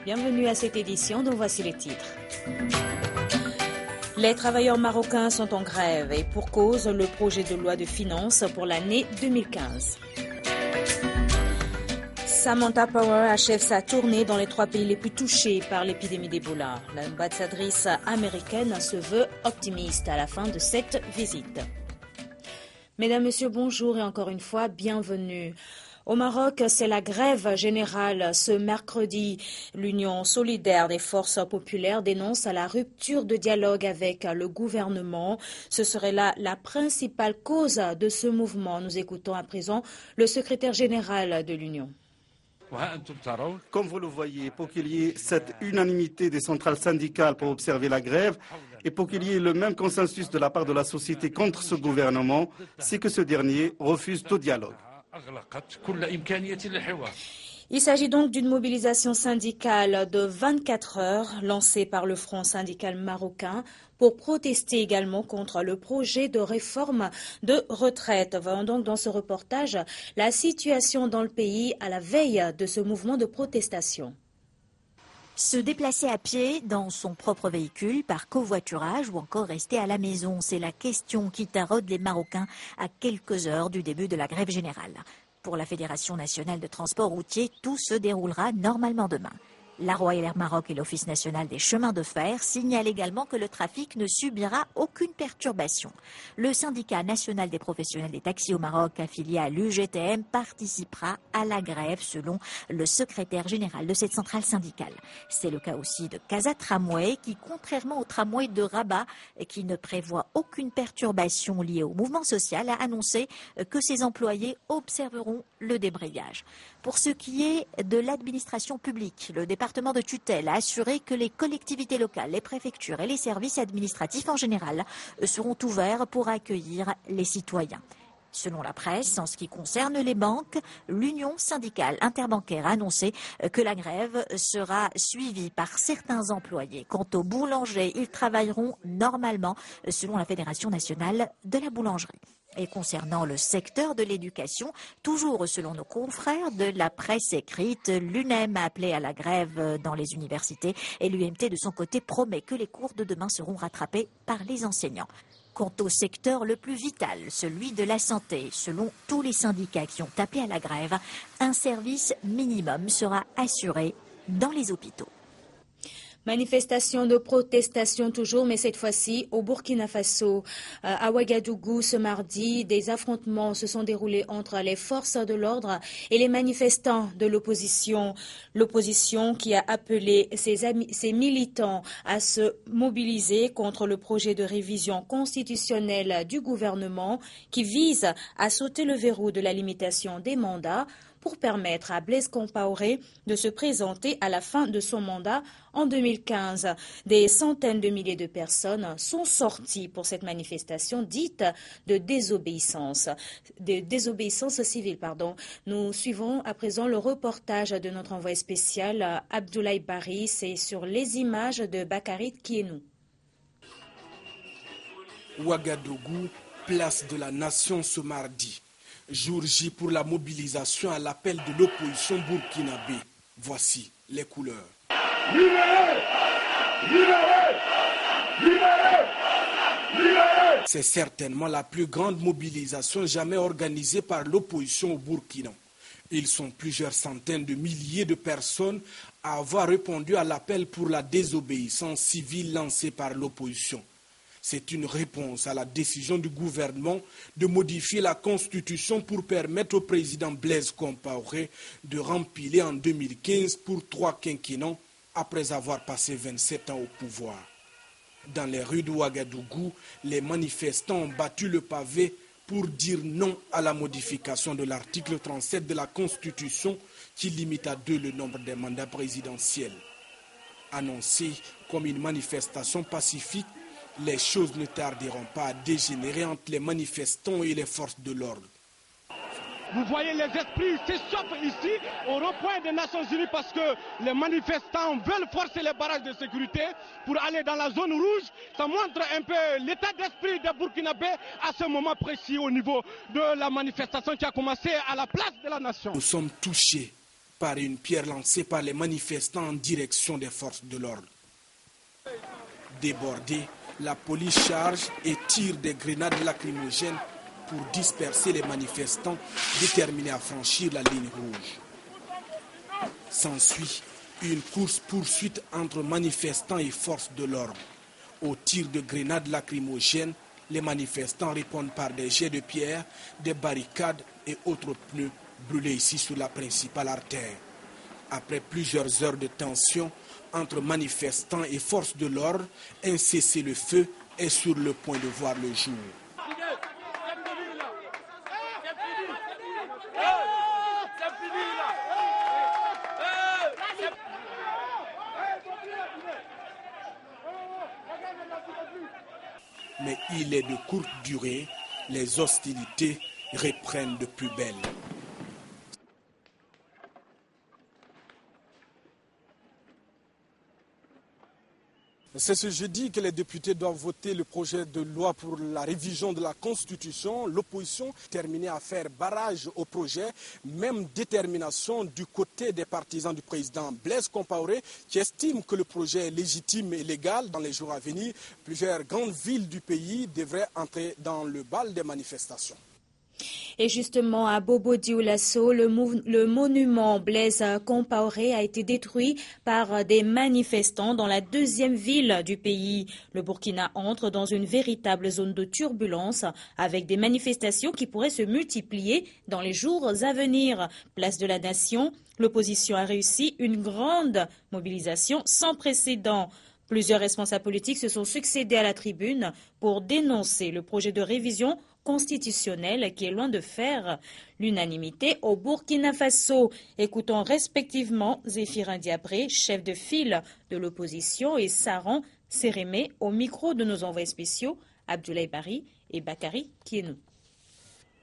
Bienvenue à cette édition dont voici les titres. Les travailleurs marocains sont en grève et pour cause le projet de loi de finances pour l'année 2015. Samantha Power achève sa tournée dans les 3 pays les plus touchés par l'épidémie d'Ebola. L'ambassadrice américaine se veut optimiste à la fin de cette visite. Mesdames, Messieurs, bonjour et encore une fois, bienvenue. Au Maroc, c'est la grève générale ce mercredi. L'Union solidaire des forces populaires dénonce la rupture de dialogue avec le gouvernement. Ce serait là la principale cause de ce mouvement. Nous écoutons à présent le secrétaire général de l'Union. Comme vous le voyez, pour qu'il y ait cette unanimité des centrales syndicales pour observer la grève et pour qu'il y ait le même consensus de la part de la société contre ce gouvernement, c'est que ce dernier refuse tout dialogue. Il s'agit donc d'une mobilisation syndicale de 24 heures lancée par le Front syndical marocain pour protester également contre le projet de réforme de retraite. Voyons donc dans ce reportage la situation dans le pays à la veille de ce mouvement de protestation. Se déplacer à pied dans son propre véhicule, par covoiturage ou encore rester à la maison, c'est la question qui taraude les Marocains à quelques heures du début de la grève générale. Pour la Fédération nationale de transport routier, tout se déroulera normalement demain. La Royal Air Maroc et l'Office national des chemins de fer signalent également que le trafic ne subira aucune perturbation. Le syndicat national des professionnels des taxis au Maroc, affilié à l'UGTM, participera à la grève selon le secrétaire général de cette centrale syndicale. C'est le cas aussi de Casa Tramway qui, contrairement au tramway de Rabat, qui ne prévoit aucune perturbation liée au mouvement social, a annoncé que ses employés observeront le débrayage. Pour ce qui est de l'administration publique, le département de tutelle a assuré que les collectivités locales, les préfectures et les services administratifs en général seront ouverts pour accueillir les citoyens. Selon la presse, en ce qui concerne les banques, l'Union syndicale interbancaire a annoncé que la grève sera suivie par certains employés. Quant aux boulangers, ils travailleront normalement selon la Fédération nationale de la boulangerie. Et concernant le secteur de l'éducation, toujours selon nos confrères de la presse écrite, l'UNEM a appelé à la grève dans les universités et l'UMT de son côté promet que les cours de demain seront rattrapés par les enseignants. Quant au secteur le plus vital, celui de la santé, selon tous les syndicats qui ont appelé à la grève, un service minimum sera assuré dans les hôpitaux. Manifestation de protestation toujours, mais cette fois-ci au Burkina Faso. À Ouagadougou, ce mardi, des affrontements se sont déroulés entre les forces de l'ordre et les manifestants de l'opposition. L'opposition qui a appelé ses militants à se mobiliser contre le projet de révision constitutionnelle du gouvernement qui vise à sauter le verrou de la limitation des mandats pour permettre à Blaise Compaoré de se présenter à la fin de son mandat en 2015. Des centaines de milliers de personnes sont sorties pour cette manifestation dite de désobéissance civile. Nous suivons à présent le reportage de notre envoyé spécial Abdoulaye Bari. C'est sur les images de Bakarit Kienou. Ouagadougou, place de la nation ce mardi. Jour J pour la mobilisation à l'appel de l'opposition burkinabé. Voici les couleurs. Libérez! Libérez! Libérez! Libérez! C'est certainement la plus grande mobilisation jamais organisée par l'opposition au Burkina. Ils sont plusieurs centaines de milliers de personnes à avoir répondu à l'appel pour la désobéissance civile lancé par l'opposition. C'est une réponse à la décision du gouvernement de modifier la Constitution pour permettre au président Blaise Compaoré de rempiler en 2015 pour 3 quinquennats après avoir passé 27 ans au pouvoir. Dans les rues de Ouagadougou, les manifestants ont battu le pavé pour dire non à la modification de l'article 37 de la Constitution qui limite à 2 le nombre des mandats présidentiels. Annoncée comme une manifestation pacifique, les choses ne tarderont pas à dégénérer entre les manifestants et les forces de l'ordre. Vous voyez les esprits s'échauffent ici au rond-point des Nations Unies parce que les manifestants veulent forcer les barrages de sécurité pour aller dans la zone rouge. Ça montre un peu l'état d'esprit des Burkinabés à ce moment précis au niveau de la manifestation qui a commencé à la place de la Nation. Nous sommes touchés par une pierre lancée par les manifestants en direction des forces de l'ordre. Débordée, la police charge et tire des grenades lacrymogènes pour disperser les manifestants déterminés à franchir la ligne rouge. S'ensuit une course-poursuite entre manifestants et forces de l'ordre. Au tir de grenades lacrymogènes, les manifestants répondent par des jets de pierre, des barricades et autres pneus brûlés ici sur la principale artère. Après plusieurs heures de tension entre manifestants et forces de l'ordre, un cessez-le-feu est sur le point de voir le jour. Mais il est de courte durée, les hostilités reprennent de plus belle. C'est ce jeudi que les députés doivent voter le projet de loi pour la révision de la Constitution. L'opposition terminée à faire barrage au projet, même détermination du côté des partisans du président Blaise Compaoré, qui estime que le projet est légitime et légal. Dans les jours à venir, plusieurs grandes villes du pays devraient entrer dans le bal des manifestations. Et justement, à Bobo-Dioulasso, le monument Blaise Compaoré a été détruit par des manifestants dans la deuxième ville du pays. Le Burkina entre dans une véritable zone de turbulence avec des manifestations qui pourraient se multiplier dans les jours à venir. Place de la Nation, l'opposition a réussi une grande mobilisation sans précédent. Plusieurs responsables politiques se sont succédés à la tribune pour dénoncer le projet de révision constitutionnelle qui est loin de faire l'unanimité au Burkina Faso. Écoutons respectivement Zéphirin Diabré, chef de file de l'opposition, et Saran Sérémé au micro de nos envoyés spéciaux Abdoulaye Bari et Bakary Kienou.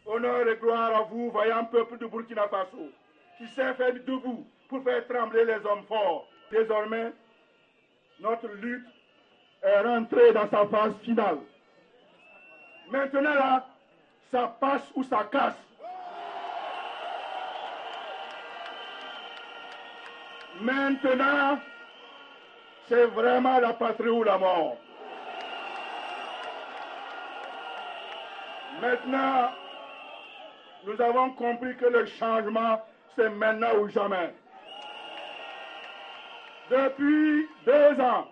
Honneur et gloire à vous, vaillant peuple du Burkina Faso, qui s'est fait debout pour faire trembler les hommes forts. Désormais, notre lutte est rentrée dans sa phase finale. Maintenant là, ça passe ou ça casse. Maintenant, c'est vraiment la patrie ou la mort. Maintenant, nous avons compris que le changement, c'est maintenant ou jamais. Depuis 2 ans,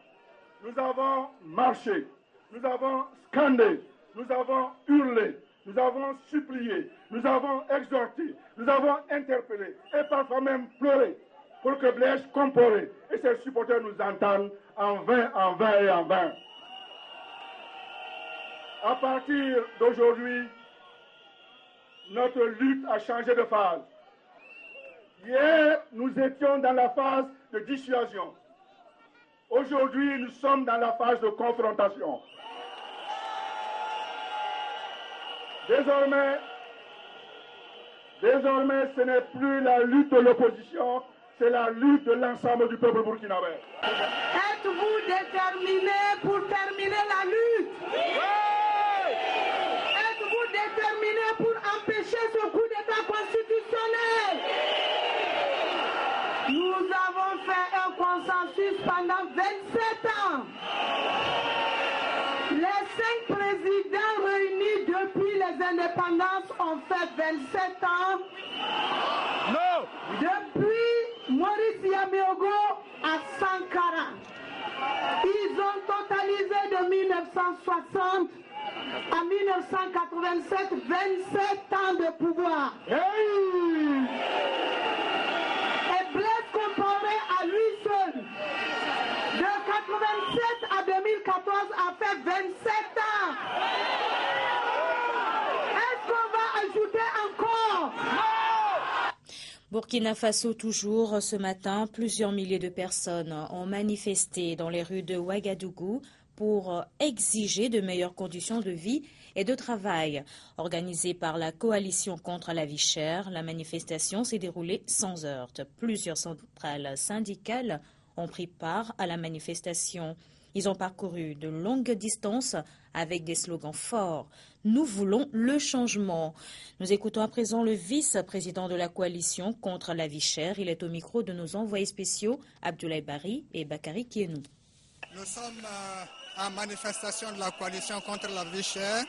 nous avons marché, nous avons scandé, nous avons hurlé, nous avons supplié, nous avons exhorté, nous avons interpellé et parfois même pleuré pour que Blaise Compaoré et ses supporters nous entendent en vain, en vain et en vain. À partir d'aujourd'hui, notre lutte a changé de phase. Hier, nous étions dans la phase de dissuasion. Aujourd'hui, nous sommes dans la phase de confrontation. Désormais, ce n'est plus la lutte de l'opposition, c'est la lutte de l'ensemble du peuple burkinabé. Êtes-vous déterminé pour terminer la lutte? Oui! Êtes-vous déterminé pour empêcher ce coup d'État constitutionnel? Nous avons fait un consensus pendant 27 ans. Les 5 présidents réunis depuis les indépendances ont fait 27 ans. Non! Depuis Maurice Yaméogo à Sankara. Ils ont totalisé de 1960 à 1987 27 ans de pouvoir. Hey! Et Blaise Compaoré à lui seul, de 87 à 2014, a fait 27 ans. Est-ce qu'on va ajouter encore? Burkina Faso toujours, ce matin, plusieurs milliers de personnes ont manifesté dans les rues de Ouagadougou pour exiger de meilleures conditions de vie et de travail. Organisée par la coalition contre la vie chère, la manifestation s'est déroulée sans heurts. Plusieurs centrales syndicales ont pris part à la manifestation. Ils ont parcouru de longues distances avec des slogans forts. Nous voulons le changement. Nous écoutons à présent le vice-président de la coalition contre la vie chère. Il est au micro de nos envoyés spéciaux Abdoulaye Bari et Bakary Kienou. Nous sommes en manifestation de la coalition contre la vie chère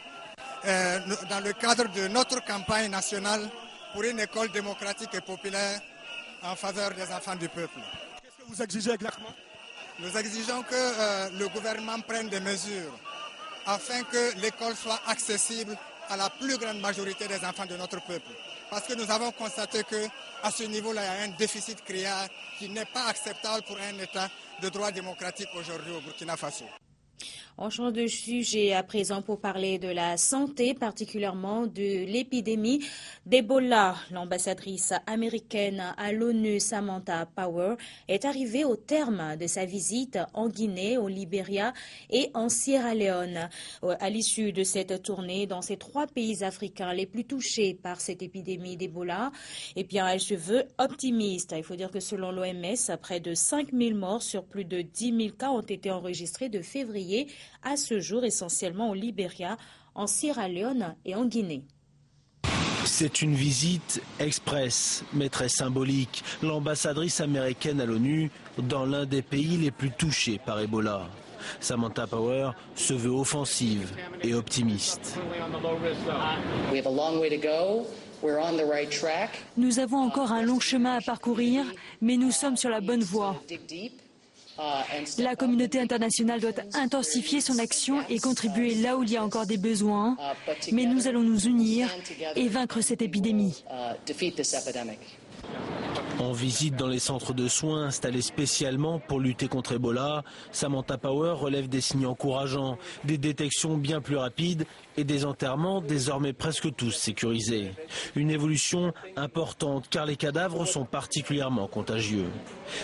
dans le cadre de notre campagne nationale pour une école démocratique et populaire en faveur des enfants du peuple. Qu'est-ce que vous exigez exactement? Nous exigeons que le gouvernement prenne des mesures afin que l'école soit accessible à la plus grande majorité des enfants de notre peuple. Parce que nous avons constaté qu'à ce niveau-là, il y a un déficit criard qui n'est pas acceptable pour un État de droit démocratique aujourd'hui au Burkina Faso. On change de sujet à présent pour parler de la santé, particulièrement de l'épidémie d'Ebola. L'ambassadrice américaine à l'ONU, Samantha Power, est arrivée au terme de sa visite en Guinée, au Libéria et en Sierra Leone. À l'issue de cette tournée dans ces 3 pays africains les plus touchés par cette épidémie d'Ebola, eh bien, elle se veut optimiste. Il faut dire que selon l'OMS, près de 5000 morts sur plus de 10 000 cas ont été enregistrés de février à ce jour, essentiellement au Libéria, en Sierra Leone et en Guinée. C'est une visite express, mais très symbolique. L'ambassadrice américaine à l'ONU dans l'un des pays les plus touchés par Ebola. Samantha Power se veut offensive et optimiste. Nous avons encore un long chemin à parcourir, mais nous sommes sur la bonne voie. La communauté internationale doit intensifier son action et contribuer là où il y a encore des besoins, mais nous allons nous unir et vaincre cette épidémie. En visite dans les centres de soins installés spécialement pour lutter contre Ebola, Samantha Power relève des signes encourageants, des détections bien plus rapides et des enterrements désormais presque tous sécurisés. Une évolution importante car les cadavres sont particulièrement contagieux.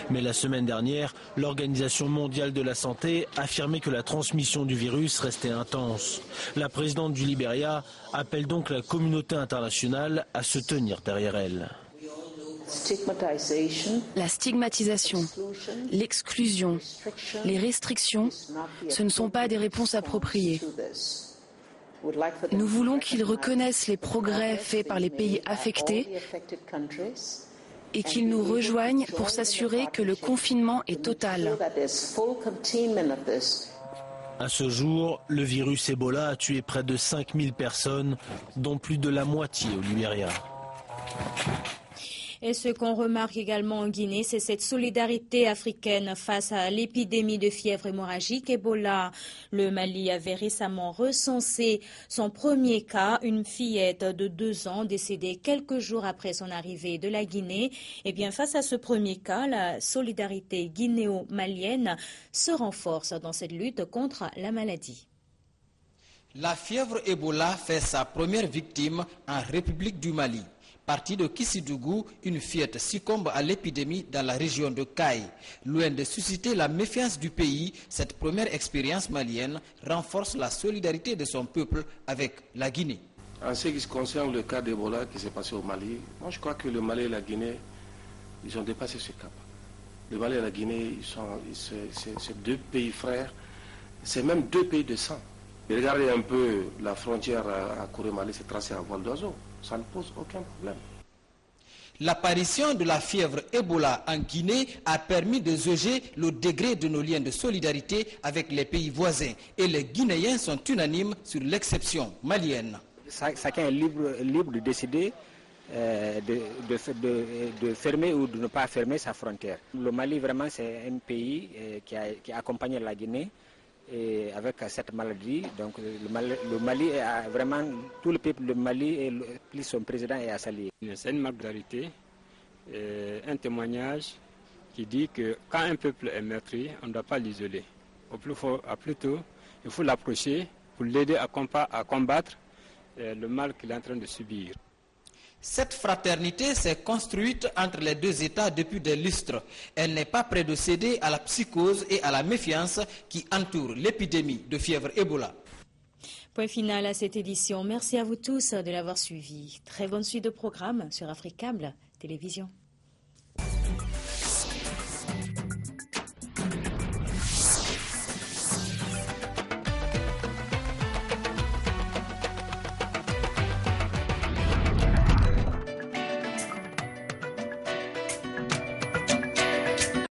Mais la semaine dernière, l'Organisation mondiale de la santé affirmait que la transmission du virus restait intense. La présidente du Libéria appelle donc la communauté internationale à se tenir derrière elle. La stigmatisation, l'exclusion, les restrictions, ce ne sont pas des réponses appropriées. Nous voulons qu'ils reconnaissent les progrès faits par les pays affectés et qu'ils nous rejoignent pour s'assurer que le confinement est total. À ce jour, le virus Ebola a tué près de 5000 personnes, dont plus de la moitié au Libéria. Et ce qu'on remarque également en Guinée, c'est cette solidarité africaine face à l'épidémie de fièvre hémorragique Ebola. Le Mali avait récemment recensé son premier cas, une fillette de 2 ans décédée quelques jours après son arrivée de la Guinée. Et bien, face à ce premier cas, la solidarité guinéo-malienne se renforce dans cette lutte contre la maladie. La fièvre Ebola fait sa première victime en République du Mali. Partie de Kissidougou, une fillette succombe à l'épidémie dans la région de Kaï. Loin de susciter la méfiance du pays, cette première expérience malienne renforce la solidarité de son peuple avec la Guinée. En ce qui concerne le cas d'Ebola qui s'est passé au Mali, moi je crois que le Mali et la Guinée, ils ont dépassé ce cap. Le Mali et la Guinée, c'est 2 pays frères, c'est même 2 pays de sang. Et regardez un peu la frontière à Kouré-Mali, c'est tracé à voile d'oiseau. Ça ne pose aucun problème. L'apparition de la fièvre Ebola en Guinée a permis de jauger le degré de nos liens de solidarité avec les pays voisins. Et les Guinéens sont unanimes sur l'exception malienne. Chacun est libre de décider de fermer ou de ne pas fermer sa frontière. Le Mali, vraiment, c'est un pays qui a accompagné la Guinée. Et avec cette maladie, donc le Mali a vraiment, tout le peuple du Mali et plus son président est à saluer. C'est une marque de solidarité, un témoignage qui dit que quand un peuple est meurtri, on ne doit pas l'isoler. Plutôt, il faut l'approcher pour l'aider à combattre le mal qu'il est en train de subir. Cette fraternité s'est construite entre les 2 États depuis des lustres. Elle n'est pas près de céder à la psychose et à la méfiance qui entourent l'épidémie de fièvre Ebola. Point final à cette édition. Merci à vous tous de l'avoir suivi. Très bonne suite de programmes sur Africable Télévision.